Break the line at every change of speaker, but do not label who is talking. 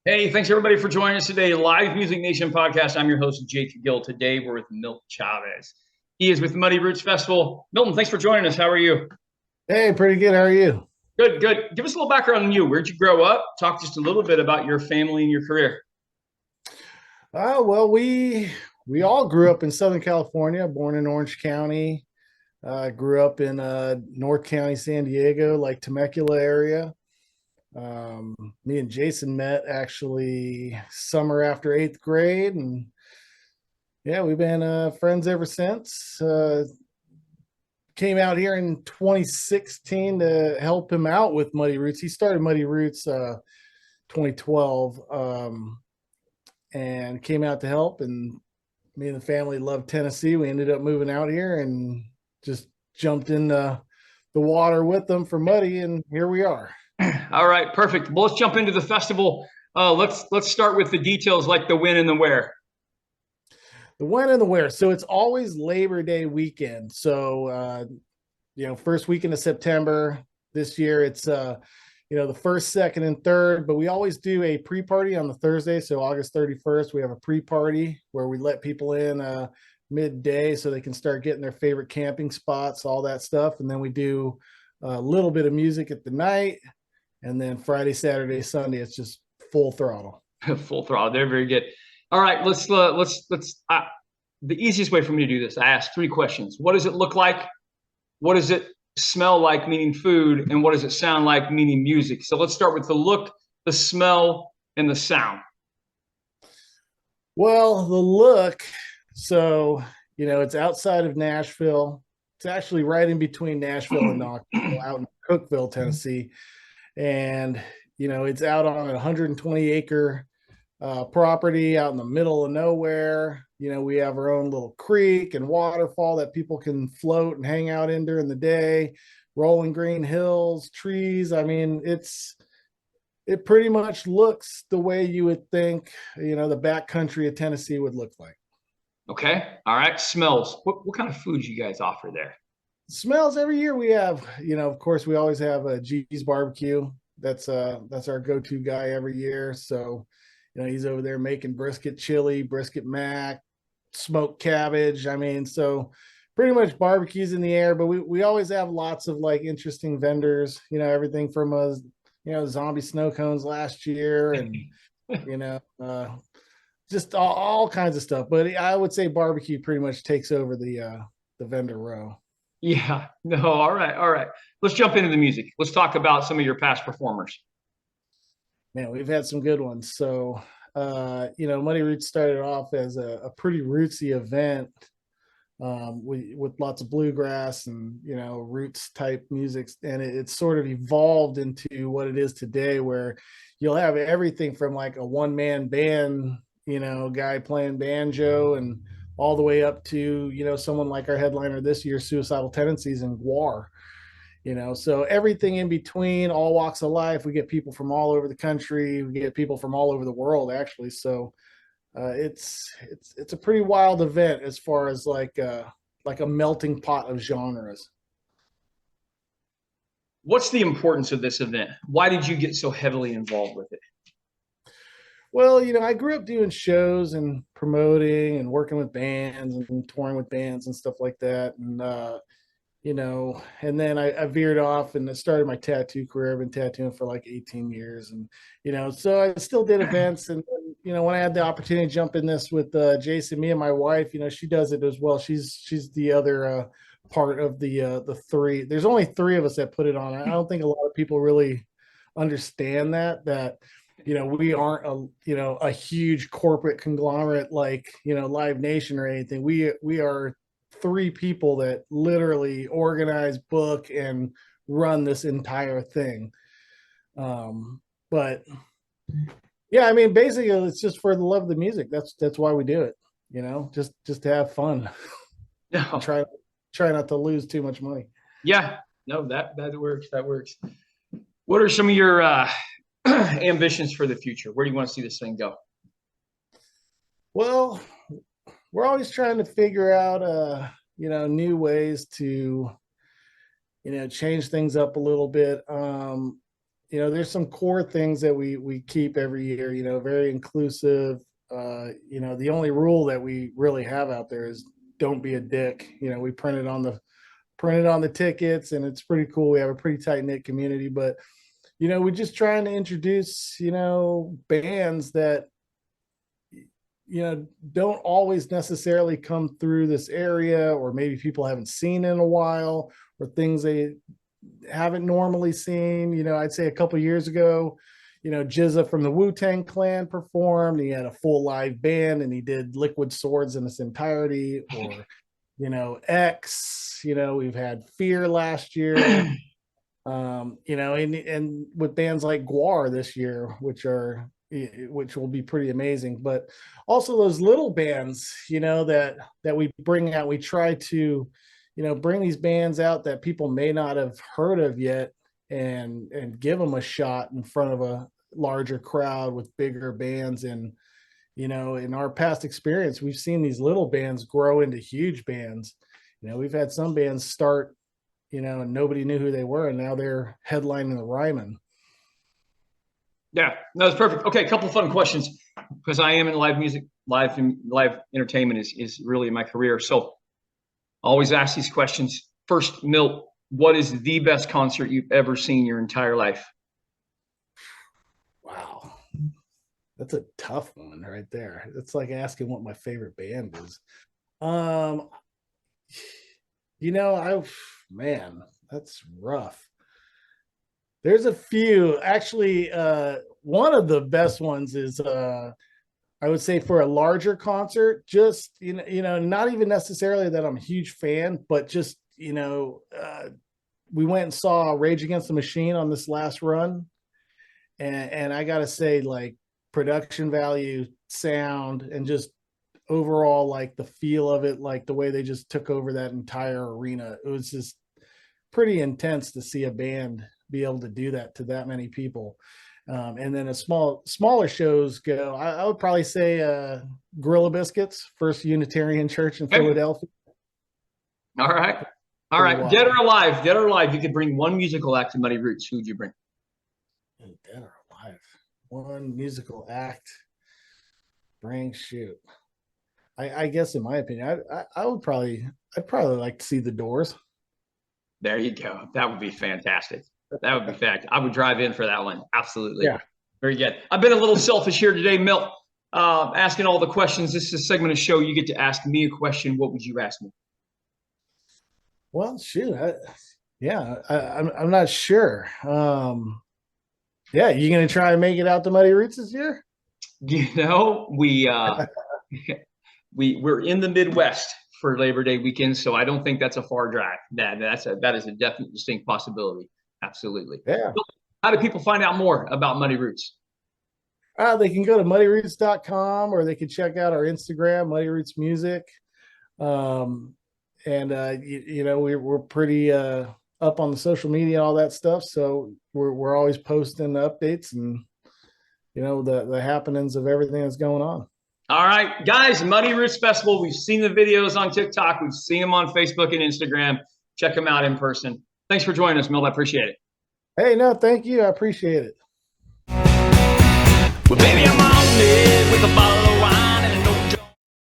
Hey, thanks everybody for joining us today. Live Music Nation podcast. I'm your host, Jake Gill. Today we're with Milton Chavez. He is with Muddy Roots Festival. Milton, thanks for joining us. How are you?
Hey, pretty good. How are you?
Good, good. Give us a little background on you. Where'd you grow up? Talk just a little bit about your family and your career.
We all grew up in Southern California. Born in Orange County. Grew up in North County, San Diego, like Temecula area. Um, Me and Jason met actually summer after eighth grade, and yeah, we've been friends ever since. Came out here in 2016 to help him out with Muddy Roots. He started Muddy Roots 2012. And came out to help. And me and the family loved Tennessee. We ended up moving out here and just jumped in the water with them for Muddy, and here we are.
All right, perfect. Well, let's jump into the festival. Let's start with the details, like the when and the where.
The when and the where. So it's always Labor Day weekend. So first weekend of September. This year it's the first, second, and third, but we always do a pre-party on the Thursday. So August 31st, we have a pre-party where we let people in midday so they can start getting their favorite camping spots, all that stuff. And then we do a little bit of music at the night. And then Friday, Saturday, Sunday, it's just full throttle.
Full throttle. They're very good. All right, let's. The easiest way for me to do this, I ask three questions. What does it look like? What does it smell like, meaning food, and what does it sound like, meaning music? So let's start with the look, the smell, and the sound.
Well, the look, so it's outside of Nashville. It's actually right in between Nashville and Knoxville, out in Cookeville, Tennessee. And it's out on a 120-acre property out in the middle of nowhere. We have our own little creek and waterfall that people can float and hang out in during the day, rolling green hills, trees. I mean, it pretty much looks the way you would think, the backcountry of Tennessee would look like.
Okay. All right. Smells. What kind of food you guys offer there?
Smells every year we have, of course, we always have a G's barbecue. That's our go-to guy every year. So, he's over there making brisket chili, brisket mac, smoked cabbage. I mean, so pretty much barbecues in the air, but we always have lots of like interesting vendors, everything from zombie snow cones last year and, just all kinds of stuff. But I would say barbecue pretty much takes over the vendor row.
Yeah. No. All right. All right. Let's jump into the music. Let's talk about some of your past performers.
Man, we've had some good ones. So, Muddy Roots started off as a pretty rootsy event with lots of bluegrass and, roots type music. And it's sort of evolved into what it is today, where you'll have everything from like a one-man band, guy playing banjo, and all the way up to, someone like our headliner this year, Suicidal Tendencies and Guar. So everything in between, all walks of life. We get people from all over the country. We get people from all over the world, actually. So it's a pretty wild event as far as like a melting pot of genres.
What's the importance of this event? Why did you get so heavily involved with it?
Well, I grew up doing shows and promoting and working with bands and touring with bands and stuff like that. And and then I veered off and I started my tattoo career. I've been tattooing for like 18 years. And, so I still did events. And, when I had the opportunity to jump in this with Jason, me and my wife, she does it as well. She's the other part of the three. There's only three of us that put it on. I don't think a lot of people really understand that we aren't a huge corporate conglomerate like, Live Nation or anything. We are three people that literally organize, book, and run this entire thing. But yeah, I mean, basically it's just for the love of the music. That's why we do it, just to have fun.
No.
try not to lose too much money.
Yeah, no, that works. That works. What are some of your ambitions for the future? Where do you want to see this thing go?
Well, we're always trying to figure out new ways to change things up a little bit. there's some core things that we keep every year, very inclusive. The only rule that we really have out there is don't be a dick. We printed on the tickets, and it's pretty cool. We have a pretty tight knit community, but we're just trying to introduce, bands that, don't always necessarily come through this area, or maybe people haven't seen in a while, or things they haven't normally seen. I'd say a couple years ago, Jizza from the Wu-Tang Clan performed. He had a full live band, and he did Liquid Swords in its entirety. Or, X. We've had Fear last year. And with bands like Guar this year, which will be pretty amazing. But also those little bands, that we bring out. We try to, bring these bands out that people may not have heard of yet, and give them a shot in front of a larger crowd with bigger bands. And in our past experience, we've seen these little bands grow into huge bands. We've had some bands start, and nobody knew who they were, and now they're headlining the Ryman.
Yeah, no, it's perfect. Okay, a couple of fun questions, because I am in live music, live entertainment is really my career. So always ask these questions. First, Milt, what is the best concert you've ever seen your entire life?
Wow. That's a tough one right there. It's like asking what my favorite band is. Man, that's rough. There's a few. Actually, one of the best ones is I would say for a larger concert, just not even necessarily that I'm a huge fan, but just we went and saw Rage Against the Machine on this last run, and I gotta say, like, production value, sound, and just overall, like, the feel of it, like the way they just took over that entire arena, it was just pretty intense to see a band be able to do that to that many people. And then smaller shows go, I would probably say Gorilla Biscuits, First Unitarian Church in Philadelphia.
All right. Dead or alive, you could bring one musical act to Muddy Roots. Who would you bring?
Dead or alive, one musical act. Shoot. I guess, in my opinion, I'd probably like to see The Doors.
There you go. That would be fantastic. That would be fact. I would drive in for that one. Absolutely. Yeah. Very good. I've been a little selfish here today, Milt, asking all the questions. This is a segment of the show. You get to ask me a question. What would you ask me?
Well, shoot. I'm not sure. Yeah, you going to try and make it out to Muddy Roots this year?
We're in the Midwest for Labor Day weekend, so I don't think that's a far drive. That is a definite, distinct possibility. Absolutely.
Yeah.
So how do people find out more about Muddy Roots?
They can go to muddyroots.com, or they can check out our Instagram, Muddy Roots Music. And we're pretty up on the social media and all that stuff, so we're always posting updates and the happenings of everything that's going on.
All right, guys, Muddy Roots Festival. We've seen the videos on TikTok. We've seen them on Facebook and Instagram. Check them out in person. Thanks for joining us, Milt. I appreciate it.
Hey, no, thank you. I appreciate it.
Well, baby, I'm on it with a bottle of